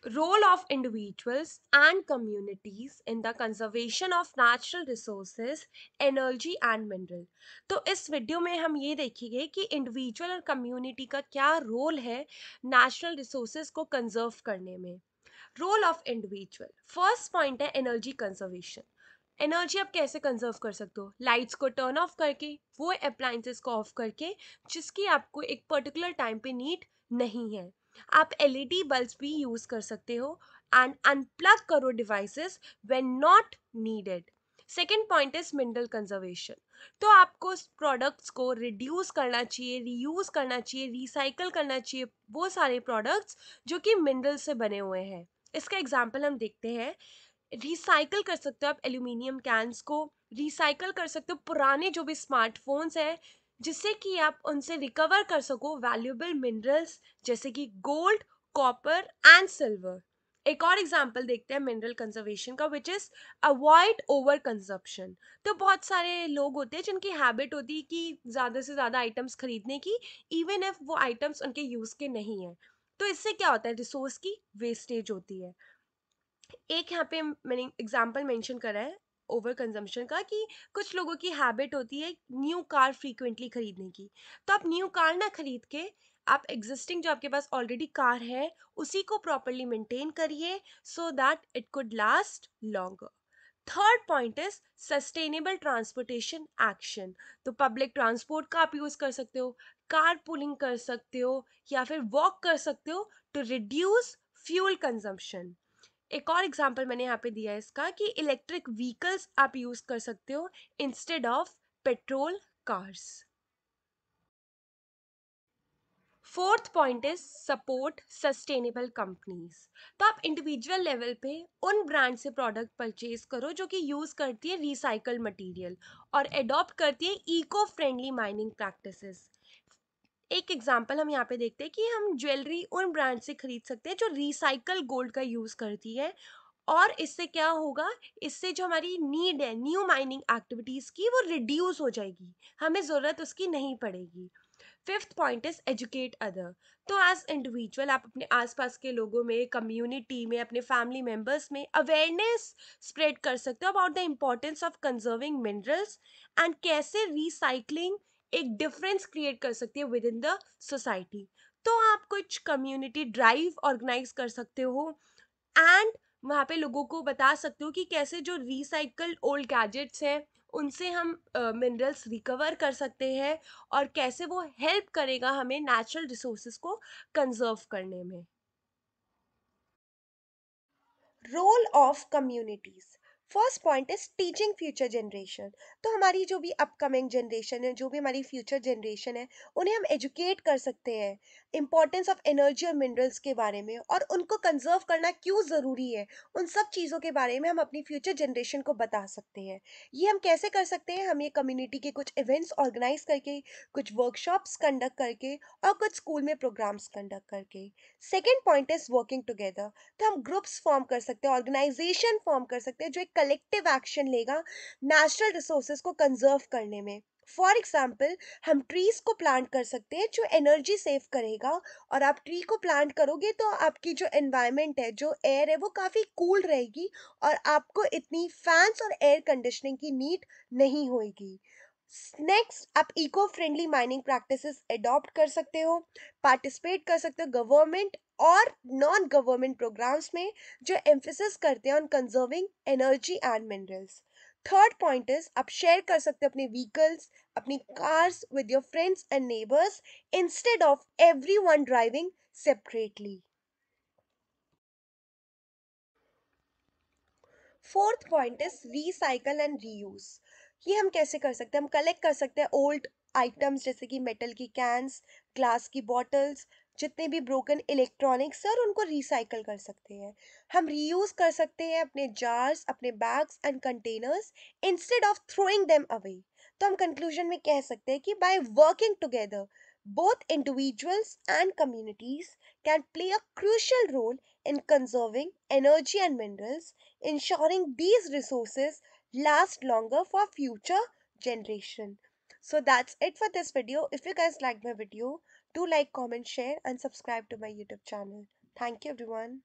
Role of individuals and communities in the conservation of natural resources, energy and mineral। तो इस video में हम ये देखेंगे कि इंडिविजुअल और कम्युनिटी का क्या रोल है नेचुरल रिसोर्सेज को कंजर्व करने में। Role of individual, first point है एनर्जी कंजर्वेशन। एनर्जी आप कैसे कंजर्व कर सकते हो? लाइट्स को टर्न ऑफ करके, वो अप्लायंसेस को ऑफ करके जिसकी आपको एक पर्टिकुलर टाइम पे नीड नहीं है। आप एलईडी बल्ब्स भी यूज कर सकते हो एंड अनप्लग करो devices when not needed. Second point is mineral conservation. तो आपको प्रोडक्ट्स को रिड्यूस करना चाहिए, रीयूज करना चाहिए, रिसाइकल करना चाहिए वो सारे प्रोडक्ट्स जो कि मिनरल से बने हुए हैं। इसका एग्जाम्पल हम देखते हैं। रिसाइकल कर सकते हो आप एल्यूमिनियम कैंस को, रिसाइकल कर सकते हो पुराने जो भी स्मार्टफोन्स हैं, जिससे कि आप उनसे रिकवर कर सको वैल्यूएबल मिनरल्स जैसे कि गोल्ड, कॉपर एंड सिल्वर। एक और एग्जांपल देखते हैं मिनरल कंजर्वेशन का, which is avoid over consumption. तो बहुत सारे लोग होते हैं जिनकी हैबिट होती है कि ज़्यादा से ज़्यादा आइटम्स खरीदने की, इवन इफ वो आइटम्स उनके यूज़ के नहीं हैं। तो इससे क्या होता है, रिसोर्स की वेस्टेज होती है। एक यहाँ पे मैंने एग्जाम्पल मेंशन करा है ओवर कंजम्पशन का, कि कुछ लोगों की हैबिट होती है न्यू कार फ्रीक्वेंटली खरीदने की। तो आप न्यू कार ना खरीद के आप एग्जिस्टिंग जो आपके पास ऑलरेडी कार है उसी को प्रॉपरली मेंटेन करिए, so that it could last longer. Third point is sustainable transportation action. तो पब्लिक ट्रांसपोर्ट का आप यूज कर सकते हो, कार पुलिंग कर सकते हो या फिर वॉक कर सकते हो टू रिड्यूस फ्यूल कंजम्पशन। एक और एग्जांपल मैंने यहाँ पे दिया है इसका, कि इलेक्ट्रिक व्हीकल्स आप यूज कर सकते हो instead of petrol cars. Fourth point is support sustainable companies. तो आप इंडिविजुअल लेवल पे उन ब्रांड से प्रोडक्ट परचेज करो जो कि यूज करती है रिसाइकल्ड मटेरियल और अडॉप्ट करती है इको फ्रेंडली माइनिंग प्रैक्टिसेस। एक एग्जांपल हम यहाँ पे देखते हैं कि हम ज्वेलरी उन ब्रांड से खरीद सकते हैं जो रिसाइकल गोल्ड का यूज करती है। और इससे क्या होगा, इससे जो हमारी नीड है न्यू माइनिंग एक्टिविटीज की वो रिड्यूस हो जाएगी, हमें जरूरत उसकी नहीं पड़ेगी। Fifth point is educate other. तो एज इंडिविजुअल आप अपने आसपास के लोगों में, कम्युनिटी में, अपने फैमिली मेंबर्स में अवेयरनेस स्प्रेड कर सकते हो about the importance of conserving minerals and कैसे रिसाइकलिंग एक डिफरेंस क्रिएट कर सकती है विद इन द सोसाइटी। तो आप कुछ कम्युनिटी ड्राइव ऑर्गेनाइज कर सकते हो एंड वहाँ पे लोगों को बता सकते हो कि कैसे जो रिसाइकल्ड ओल्ड गैजेट्स हैं उनसे हम मिनरल्स रिकवर कर सकते हैं और कैसे वो हेल्प करेगा हमें नेचुरल रिसोर्सेज को कंजर्व करने में। Role of communities, first point is teaching future generation. तो हमारी जो भी अपकमिंग जनरेशन है, जो भी हमारी फ्यूचर जनरेशन है, उन्हें हम एजुकेट कर सकते हैं इंपॉर्टेंस ऑफ एनर्जी और मिनरल्स के बारे में, और उनको कंजर्व करना क्यों ज़रूरी है, उन सब चीज़ों के बारे में हम अपनी फ्यूचर जनरेशन को बता सकते हैं। ये हम कैसे कर सकते हैं? हम ये कम्युनिटी के कुछ इवेंट्स ऑर्गेनाइज करके, कुछ वर्कशॉप्स कंडक्ट करके और कुछ स्कूल में प्रोग्राम्स कंडक्ट करके। Second point is working together. तो हम ग्रुप्स फॉर्म कर सकते हैं, ऑर्गेनाइजेशन फॉर्म कर सकते हैं जो एक कलेक्टिव एक्शन लेगा नेचुरल रिसोर्सेज को कंजर्व करने में। फॉर एग्जाम्पल, हम ट्रीज को प्लांट कर सकते हैं जो एनर्जी सेव करेगा, और आप ट्री को प्लांट करोगे तो आपकी जो एनवायरनमेंट है, जो एयर है, वो काफ़ी कूल रहेगी और आपको इतनी फैंस और एयर कंडीशनिंग की नीड नहीं होगी। नेक्स्ट, आप eco friendly mining practices adopt कर सकते हो, पार्टिसिपेट कर सकते हो गवर्नमेंट और नॉन गवर्नमेंट प्रोग्राम्स में जो एम्फेसिस करते हैं on conserving energy and minerals. Third point is, आप शेयर कर सकते हो अपने व्हीकल्स, अपनी cars with your friends and neighbours instead of everyone driving separately. Fourth point is recycle and reuse. ये हम कैसे कर सकते हैं? हम कलेक्ट कर सकते हैं ओल्ड आइटम्स जैसे कि मेटल की कैंस, ग्लास की बॉटल्स, जितने भी ब्रोकन इलेक्ट्रॉनिक्स है, और उनको रिसाइकल कर सकते हैं। हम रीयूज कर सकते हैं अपने जार्स, अपने bags and containers instead of throwing them away. तो हम कंक्लूजन में कह सकते हैं कि by working together, both individuals and communities can play a crucial role in conserving energy and minerals, ensuring these resources last longer for future generation. So that's it for this video. If you guys liked my video, do like, comment, share and subscribe to my YouTube channel. Thank you everyone.